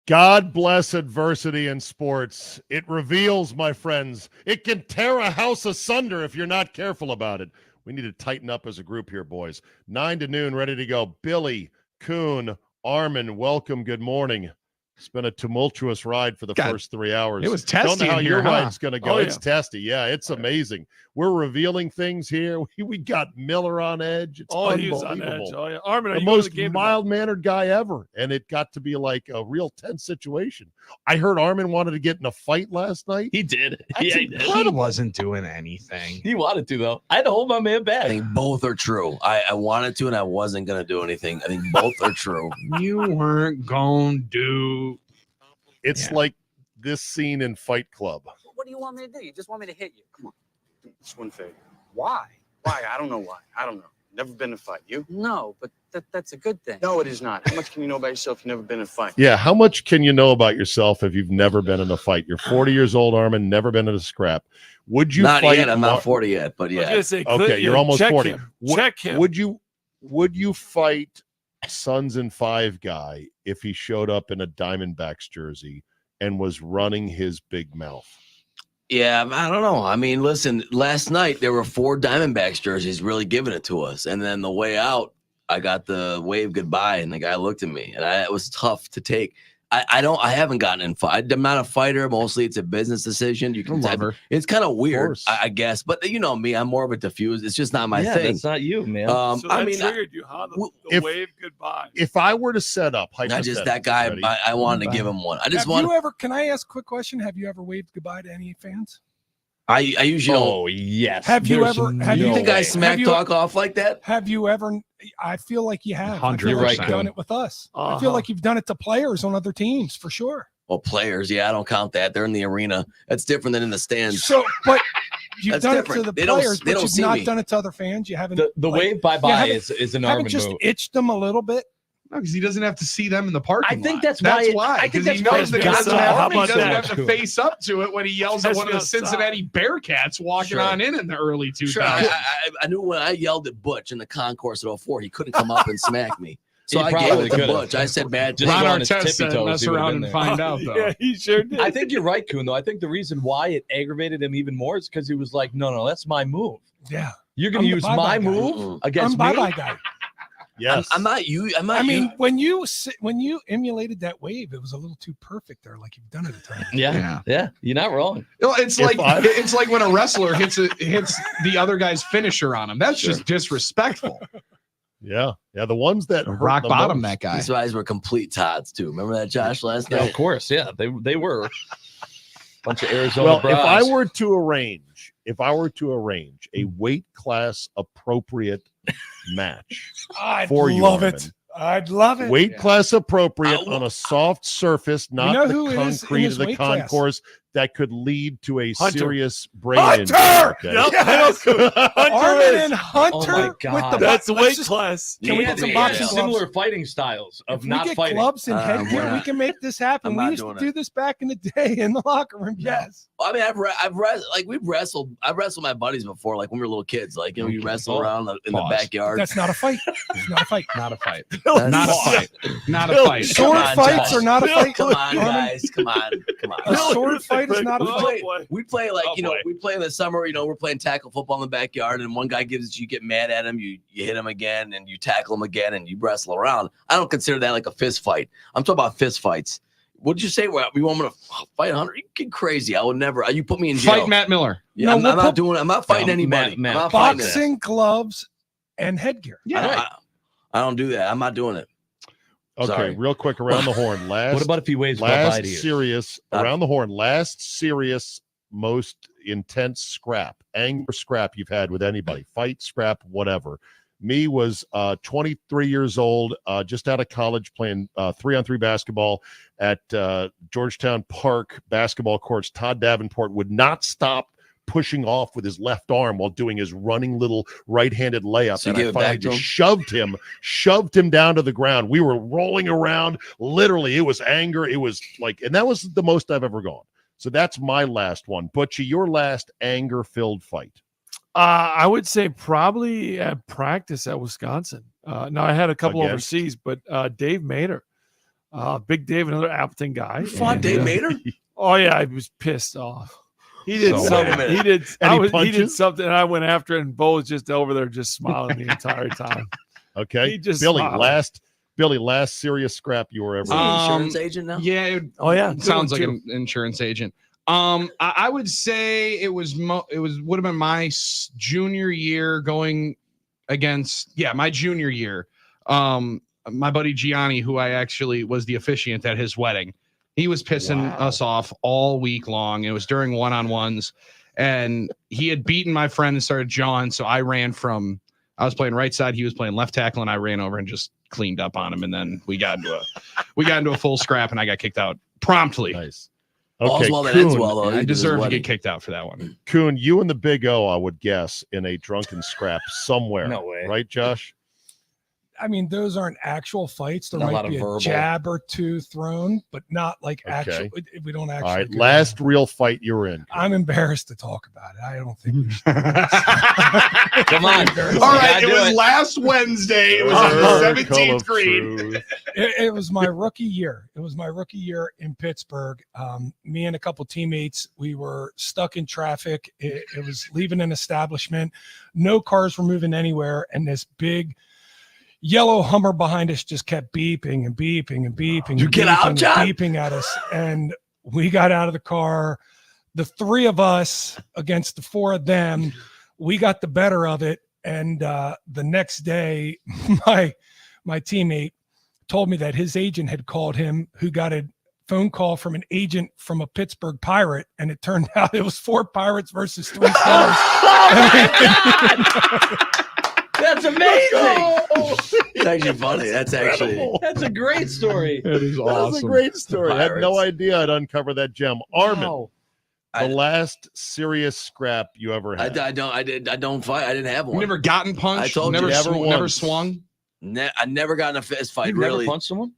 God bless adversity in sports. It reveals, my friends. It can tear a house asunder if you're not careful about it. We need to tighten up as a group here, boys. 9 to noon, ready to go. Billy, Kuhn, Armin, welcome. Good morning. It's been a tumultuous ride for the first 3 hours. It was testy. Don't know how in your here, ride's going to go. Oh, It's yeah. testy. Yeah, it's amazing. We're revealing things here. We got Miller on edge. It's He was unbelievable. on edge. Oh, yeah. Armin, are The you going to most the game mild-mannered guy ever, and it got to be like a real tense situation. I heard Armin wanted to get in a fight last night. He did. That's Yeah, he did. He wasn't doing anything. He wanted to, though. I had to hold my man back. I think both are true. I wanted to, and I wasn't going to do anything. I think both are true. You weren't going to do. It's like this scene in Fight Club. What do you want me to do? You just want me to hit you? Come on. It's one favor. Why? Why? I don't know why. I don't know. Never been in a fight. You? No, but that's a good thing. No, it is not. How much can you know about yourself? You've never been in a fight. Yeah, how much can you know about yourself if you've never been in a fight? You're 40 years old, Armin, never been in a scrap. Would you Not fight? yet. I'm not 40 yet, but I was yeah. gonna say, Okay, you're almost check 40. Him. Check him. Would you fight Sons and Five guy if he showed up in a Diamondbacks jersey and was running his big mouth? Yeah, I don't know. I mean, listen, last night there were 4 Diamondbacks jerseys really giving it to us. And then the way out, I got the wave goodbye, and the guy looked at me, and it was tough to take. I haven't gotten in fight. I'm not a fighter. Mostly it's a business decision. You can Love her. It's kind of weird, course. I guess. But you know me, I'm more of a diffuse. It's just not my thing. That's not you, man. So that I mean, triggered you, huh? The if- wave goodbye. If I were to set up, I just that guy. ready? I wanted to give him one. I just Have want. you ever? Can I ask a quick question? Have you ever waved goodbye to any fans? I usually don't. Oh, yes. Have you There's ever- no have You think I way. smack Have you- talk off like that? Have you ever? I feel like you have. I feel 100%. like you've done it with us. I feel Uh-huh. like you've done it to players on other teams for sure. Well, players, yeah, I don't count that. They're in the arena. That's different than in the stands. So, but you've That's done different. it to the They don't- players, they but don't you've see not me. done it to other fans. You haven't. The like, wave bye-bye haven't- is an haven't Armin just move. itched them a little bit. No, because he doesn't have to see them in the parking I think lot. that's why I think Because he that's why knows it's that he got doesn't to have, how he about doesn't that? have to face up to it when he yells at one of the Especially Cincinnati Bearcats walking Sure. on in the early 2000s. Sure, I knew when I yelled at Butch in the concourse at 04, he couldn't come up and smack me. So He I gave probably it to could've. Butch. I said bad Just things. Ron on his Artest tippy said toes, mess he would've around been and there. find out, though. Yeah, he sure did. I think you're right, Kuhn, though. I think the reason why it aggravated him even more is because he was like, no, that's my move. Yeah, You're going I'm to the use bye-bye my guy. move Mm-mm. against I'm me? bye-bye guy. Yes. I'm not you. I'm not I mean, you. when you emulated that wave, it was a little too perfect there, like you've done it a time. Yeah, you're not wrong. Well, it's If it's like when a wrestler hits the other guy's finisher on him. That's just disrespectful. Yeah. The ones that hurt Rock the bottom, most. that guy. These guys were complete tots too. Remember that, Josh, last Yeah, night? of course. Yeah, they were. Bunch of Arizona Well, bras. if I were to arrange a weight class appropriate match, I'd For you, love Armin. it. I'd love it. weight class appropriate I- on a soft surface, not know the who is in concrete his of the weight class? concourse that could lead to a Hunter. serious brain Hunter! injury. Yep. Yes. Hunter Armin is. and Hunter Oh my with God. the That's let's weight just- class. Can we Yeah, get some yeah, boxing yeah. gloves? similar fighting styles of If we not get fighting. gloves and we're headgear, we not. can make this happen. I'm We not used to doing do this back in the day in the locker room. Yes. I mean, I've wrestled my buddies before, like when we were little kids. Like, you know, you wrestle around in the Pause. backyard. That's not a fight. It's not a fight. Not a fight. That's- Not a fight. Not a Bill, fight. Sword on, fights Josh. are not a fight. Come on, Armin. guys. Come on. A sword fight is not a fight. We play like, Oh, you know, boy. we play in the summer, you know, we're playing tackle football in the backyard, and one guy gives it, you get mad at him, you hit him again, and you tackle him again, and you wrestle around. I don't consider that like a fist fight. I'm talking about fist fights. What'd you say? Well, you want me to fight Hunter? You get crazy. I would never. You put me in jail. Fight Matt Miller. Yeah, No, I'm, we'll I'm not put- doing. I'm not fighting No, anybody. Matt, I'm not fighting that. Boxing gloves and headgear. I don't do that. I'm not doing it. Okay, Sorry. real quick around the horn. What about if he waves bye last to you? serious around the horn? Last serious, most intense scrap, anger scrap you've had with anybody? Fight, scrap, whatever. Me was 23 years old, just out of college, playing 3-on-3 basketball at Georgetown Park basketball courts. Todd Davenport would not stop pushing off with his left arm while doing his running little right-handed layup. So you and gave I it finally back to just shoved him down to the ground. We were rolling around. Literally, it was anger. It was like, and that was the most I've ever gone. So that's my last one. Butchie, your last anger-filled fight. I would say probably at practice at Wisconsin. Now I had a couple Against? overseas, but Dave Mader. Big Dave, another Appleton guy. You fought And, Dave Mater? Oh yeah, I was pissed off. He did So- something. Wait a minute. He did. Any He did punches? something, and I went after it. And Bo was just over there, just smiling the entire time. Okay, He just Billy, smiled. last serious scrap you were ever. Is he in. an insurance agent now? Yeah, Oh yeah, it sounds good like one, an insurance agent. I would say it was would have been my junior year going against my junior year. My buddy Gianni, who I actually was the officiant at his wedding, he was pissing us off all week long. It was during one-on-ones, and he had beaten my friend and started jawing. So I ran from. I was playing right side, he was playing left tackle, and I ran over and just cleaned up on him. And then we got into a full scrap, and I got kicked out promptly. Nice. All's Okay, well that ends Kuhn, well, though. I He did his deserve to wedding. get kicked out for that one. Kuhn, you and the Big O, I would guess, in a drunken scrap somewhere. No way. Right, Josh? I mean, those aren't actual fights. There Not a might lot of be a verbal. jab or two thrown, but not like Okay. actual. We don't actually. All right, go last there. real fight you were in. I'm embarrassed to talk about it. I don't think we should. Come on. All right, You it gotta was do last Wednesday. It was on the Circle 17th of green. truth. It was my rookie year. It was my rookie year in Pittsburgh. Me and a couple teammates, we were stuck in traffic. It was leaving an establishment. No cars were moving anywhere. And this big yellow Hummer behind us just kept beeping and beeping and beeping. You and get out, beeping John? and beeping at us. And we got out of the car. The three of us against the four of them, we got the better of it. And the next day, my teammate told me that his agent had called him, who got a phone call from an agent from a Pittsburgh Pirate, and it turned out it was 4 Pirates versus 3 Stars. That's amazing. It's actually funny. That's actually. That's a great story. It is That was a great story. I had no Pirates. idea I'd uncover that gem. Armin, Wow. the last serious scrap you ever had. I don't fight. I didn't have You one. never gotten punched? I told you, never never never once. swung? I never got in a fist fight. You've Really? never punched someone?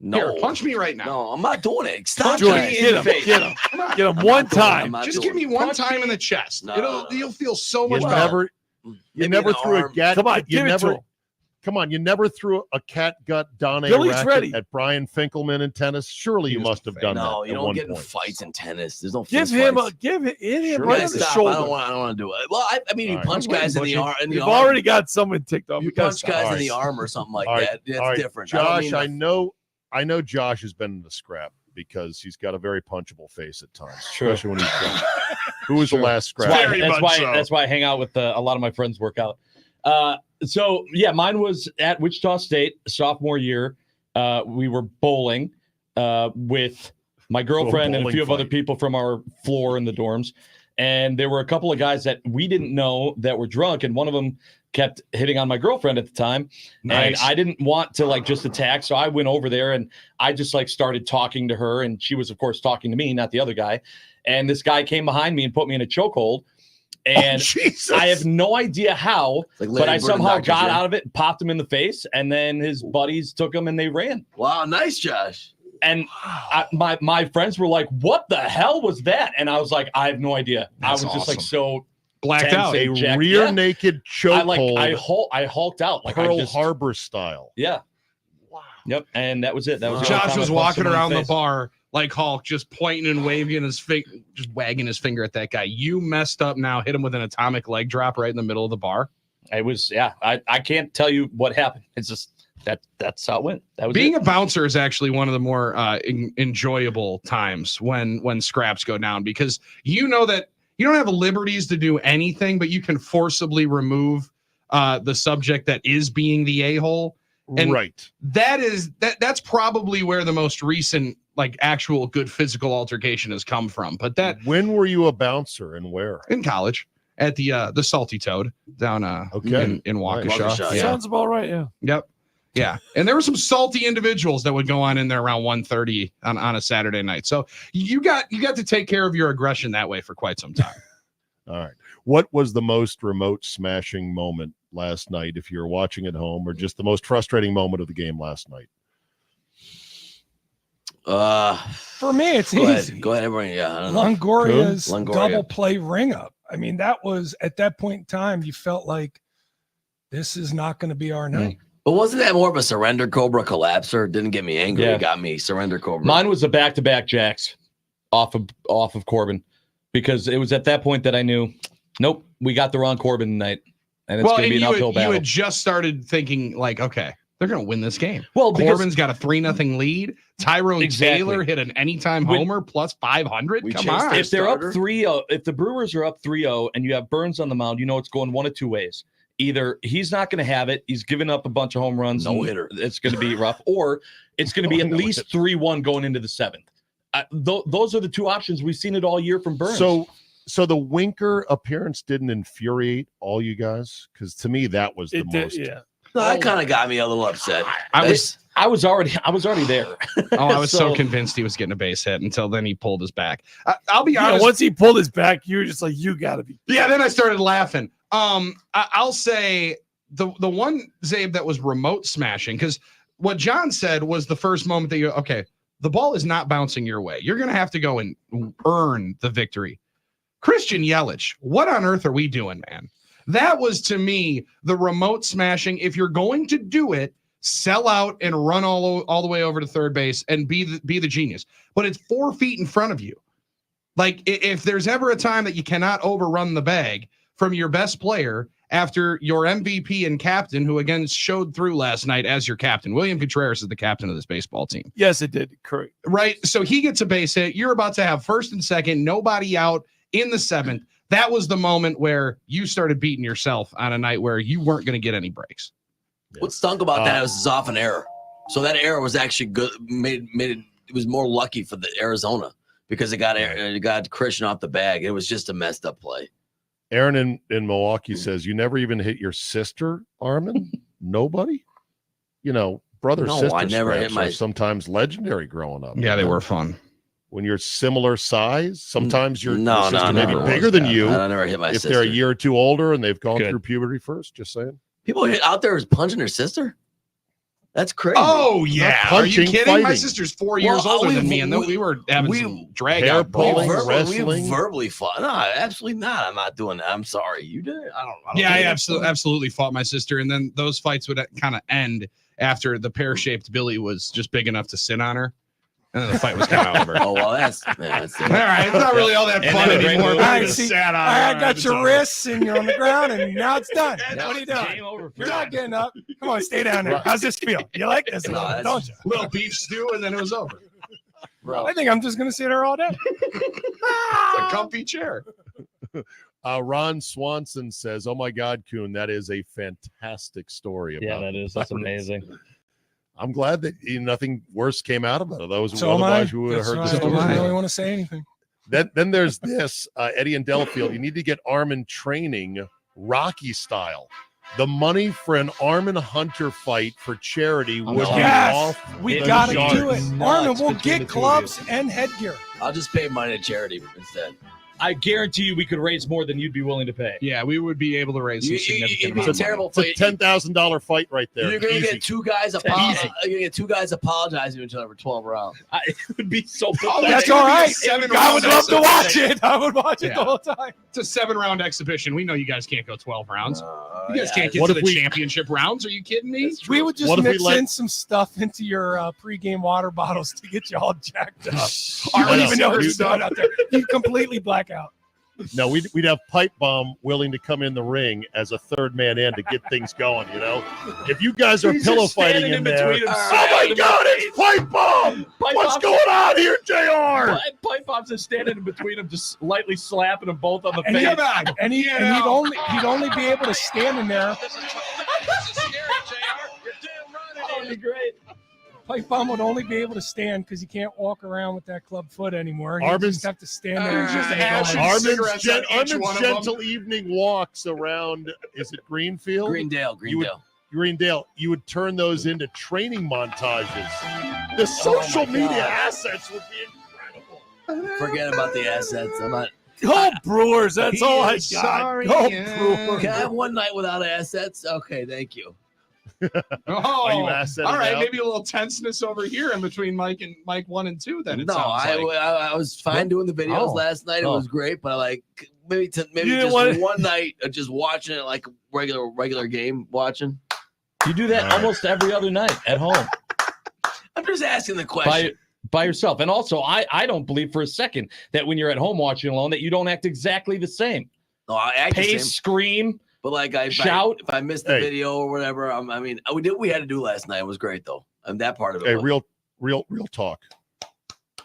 No. Here, punch me right now. No, I'm not doing it. Stop Punch George, me that. in get the him, face. get him, Come on. get him I'm one not doing it. I'm time. not Just doing give me it. one Punch time me. in the chest. No. You'll feel so you much better. never, you Maybe never an threw a arm. cat. Come on, you give it to never. him. Come on, you never threw a cat gut Don Billy's racket ready. at Brian Finkelman in tennis. Surely you He was must have done No, that. you at don't one get in point. fights in tennis. There's no Give fist him fights. him Sure. right Yeah, on the stop. shoulder. I don't want to do it. Well, I mean, you All right. punch I'm waiting, guys in the Bushy. arm. You've already got someone ticked off. You We gotta punch stop. guys in All the right. arm or something like All right. that. That's All right. different. I don't Josh, mean I know Josh has been in the scrap because he's got a very punchable face at times, True. especially when he's drunk. Who was True. the last scrap? Very That's much why. so. That's why I hang out with a lot of my friends. Work out. So yeah, mine was at Wichita State sophomore year. We were bowling with my girlfriend and a bowling few of other fight. people from our floor in the dorms, and there were a couple of guys that we didn't know that were drunk, and one of them kept hitting on my girlfriend at the time. Nice. And I didn't want to like just attack, so I went over there and I just like started talking to her, and she was of course talking to me, not the other guy. And this guy came behind me and put me in a chokehold, and Jesus. I have no idea how, Like but I Larry Bird somehow and Dr. got J. out of it and popped him in the face, and then his buddies took him and they ran. Wow, nice, Josh. And my friends were like, "What the hell was that?" And I was like, "I have no idea." That's I was just like awesome. so Blacked tense out. and a jacked. rear Yeah. naked I hulked out like I Pearl just, Harbor style. Yeah. Wow. Yep. And that was it. That was the only Josh time was I punched walking someone in around the face. bar like Hulk, just pointing and waving his finger, just wagging his finger at that guy. You messed up now. Hit him with an atomic leg drop right in the middle of the bar. It was I can't tell you what happened. It's just that's how it went. That was Being it. a bouncer is actually one of the more enjoyable times when scraps go down, because you know that you don't have liberties to do anything, but you can forcibly remove the subject that is being the a-hole. And Right. That's probably where the most recent like actual good physical altercation has come from. But that When were you a bouncer and where? in college at the Salty Toad down Okay. in Waukesha. Waukesha, Yeah. Sounds about right. Yeah. Yep. Yeah. And there were some salty individuals that would go on in there around 1:30 on a Saturday night. So you got to take care of your aggression that way for quite some time. All right. What was the most remote smashing moment last night, if you're watching at home, or just the most frustrating moment of the game last night? For me, it's Go easy. ahead. Go ahead, everyone. Yeah, I don't know. Longoria's Longoria. double play ring up. I mean, that was at that point in time, you felt like this is not going to be our night. But wasn't that more of a surrender cobra collapser? Didn't get me angry. Yeah. It got me surrender cobra. Mine was a back-to-back jacks off of Corbin, because it was at that point that I knew, nope, we got the wrong Corbin tonight, and it's going to be an uphill you battle. had just started thinking like, okay, they're going to win this game. Well, because Corbin's got a 3-0 lead. Tyrone Exactly. Taylor hit an anytime homer plus 500. We Come chased on. it. if they're up starter. 3-0, if the Brewers are up 3-0 and you have Burns on the mound, you know it's going one of two ways. Either he's not going to have it, he's giving up a bunch of home runs, No and hitter. it's going to be rough, or it's going to be at No least 3-1 going into the 7th. Those are the two options. We've seen it all year from Burns. So the Winker appearance didn't infuriate all you guys, because to me that was the It did, most. yeah. No, that kind of got me a little upset. I was already there. Oh, I was so So- convinced he was getting a base hit until then he pulled his back. I'll be Yeah, honest. once he pulled his back, you were just like, you got to be. Yeah, then I started laughing. I'll say the one, Zabe, that was remote smashing, because what John said was the first moment that you're okay, the ball is not bouncing your way. You're gonna have to go and earn the victory. Christian Yelich, what on earth are we doing, man? That was to me the remote smashing. If you're going to do it, sell out and run all the way over to third base and be the genius. But it's 4 feet in front of you. Like, if there's ever a time that you cannot overrun the bag from your best player after your MVP and captain, who again showed through last night as your captain, William Contreras is the captain of this baseball team, Yes, it did. Correct. right? So he gets a base hit. You're about to have first and second, nobody out in the 7th. That was the moment where you started beating yourself on a night where you weren't going to get any breaks. What stunk about that was off an error. So that error was actually good. Made it was more lucky for the Arizona because it got Christian off the bag. It was just a messed up play. Aaron in Milwaukee says, you never even hit your sister, Armin? Nobody? You know, brother No, sister I never hit scraps my- are sometimes legendary growing up. Yeah, they were fun. When you're similar size, sometimes your No, sister no, may never be was bigger than bad. you. I never hit my If sister. they're a year or two older and they've gone Good. through puberty first, just saying. People out there is punching their sister. That's crazy. Oh yeah, are you punching, kidding? My fighting. sister's 4 years Well, older we- than me, and then we- we were having we- some drag hair out pulling, brawls. wrestling. We verbally fought. No, absolutely not. I'm not doing that. I'm sorry. You did it. I don't Yeah, I think absolutely fought my sister, and then those fights would kind of end after the pear-shaped Billy was just big enough to sit on her, and then the fight was kind of over. Oh well, that's All right, it's not really all that And fun then a great anymore. movie. but All I right, just see, sat on her. I All got right, it's your over. wrists and you're on the ground, and now it's done. Yeah, What are you doing? Game over. For You're you. not getting up. Come on, stay down there. How's this feel? You like this, No, that's- don't you? Little beef stew, and then it was over. bro. I think I'm just gonna sit here all day. It's a comfy chair. Ron Swanson says, oh my God, Kuhn, that is a fantastic story. Yeah, about that is. the That's Pirates. amazing. I'm glad that nothing worse came out of it. Those So am I. otherwise we would have That's heard why the I story. don't really want to say anything. Then there's this Eddie and Delafield. You need to get Armin training Rocky style. The money for an Armin Hunter fight for charity would be Yes, off. we the gotta charts. do it. Nuts Armin, we'll between the get two of gloves and headgear. I'll just pay money to charity instead. I guarantee you we could raise more than you'd be willing to pay. Yeah, we would be able to raise some You- significant it'd be amount a of money. terrible It's a fight. $10,000 fight right there. You're gonna Easy. get two guys Easy. apologizing to each other for 12 rounds. It would be so. Oh, That's it's all gonna be a right. 7 I would round love to watch exhibition. it. I would watch it Yeah. the whole time. It's a 7-round exhibition. We know you guys can't go 12 rounds. You guys can't get What to if the we- championship rounds. Are you kidding me? We would just What if we mix let- in some stuff into your pregame water bottles to get you all jacked up. I You don't know. even know We- what's going out there. You completely black out. No, we'd have Pipe Bomb willing to come in the ring as a third man in to get things going. You know, if you guys are He's pillow just standing fighting in in there, between them, oh my God, it's Pipe Bomb! What's going on here, Jr.? Pipe Bomb's just standing in between them, just lightly slapping them both on the And, face. he'd only be able to stand in there. That would be great. Pipe Bomb would only be able to stand because he can't walk around with that club foot anymore. He'd Armin's- just have to stand there and just Ash going. and Armin's, cigarettes on each one of them. gentle evening walks around, is it Greenfield? Greendale. Greendale, you would turn those into training montages. The social media assets would be incredible. Forget about the assets. I'm not. Go Brewers. That's all I got. Sorry, Go yeah. Brewers. Can I have one night without assets? Okay, thank you. Oh, Are you asset all right. out? Maybe a little tenseness over here in between Mike 1 and 2. Then it No, sounds I, like. I was fine doing the videos Oh. last night. It Oh. was great, but maybe You didn't just want- one night of just watching it like a regular game watching. You do that All right. almost every other night at home I'm just asking the question. by yourself. And also, I don't believe for a second that when you're at home watching alone that you don't act exactly the same. No, I act the Pace, same, scream, but like shout. if I missed the Hey. video or whatever, I mean, we had to do last night. It was great though. And that part of it. Hey, was- real talk.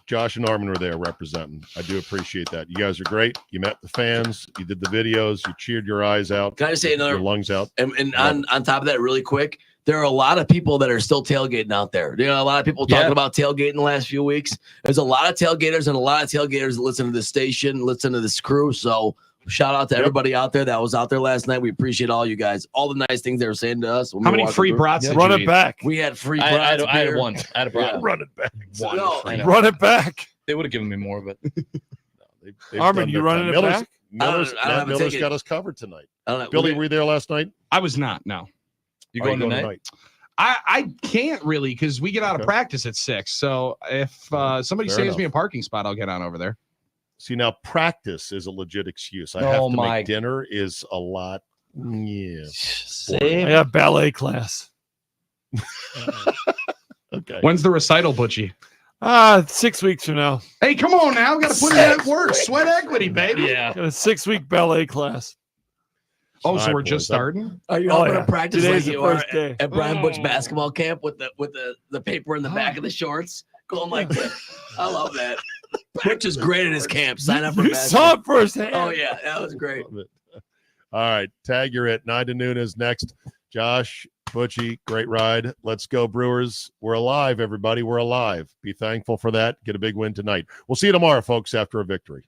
Josh and Armin were there representing. I do appreciate that. You guys are great. You met the fans. You did the videos. You cheered your eyes out. Can I just say your another? lungs out. And on top of that, really quick, there are a lot of people that are still tailgating out there. You know, a lot of people talking Yeah. about tailgating the last few weeks. There's a lot of tailgaters and a lot of tailgaters that listen to the station, listen to this crew. So shout out to Yep. everybody out there that was out there last night. We appreciate all you guys, all the nice things they were saying to us. when How we were many walking free through. brats did Run you it eat? back. We had free I brats, had beer. one. I had a problem. Run it back. One. No, I know. Run it back. They would have given me more, but They've Armin, done you their running time. it Miller's, back? Miller's, I don't Matt have a Miller's ticket. got us covered tonight. I don't know. Billy, were you there last night? I was not. No, you Are going tonight? I can't really because we get out of Okay. practice at 6. So if somebody Fair saves enough. me a parking spot, I'll get on over there. See, now practice is a legit excuse. I Oh, have to my- make dinner is a lot. Yeah. I got ballet class. Okay. When's the recital, Butchie? 6 weeks from now. Hey, come on now. Got to put in that work. Sweat equity, baby. Yeah. Got a 6-week ballet class. Oh, All so right, we're just boys. starting? Are you Oh, going yeah. to practice Today's like the you are first day. at Brian Butch Oh. basketball camp with the paper in the back of the shorts, going like that? I love that. Butch is great at his camp. Sign up for You basketball. saw it firsthand. Oh yeah, that was great. Love it. All right. Tag, you're at 9 to noon is next. Josh, Butchie, great ride. Let's go, Brewers. We're alive, everybody. We're alive. Be thankful for that. Get a big win tonight. We'll see you tomorrow, folks, after a victory.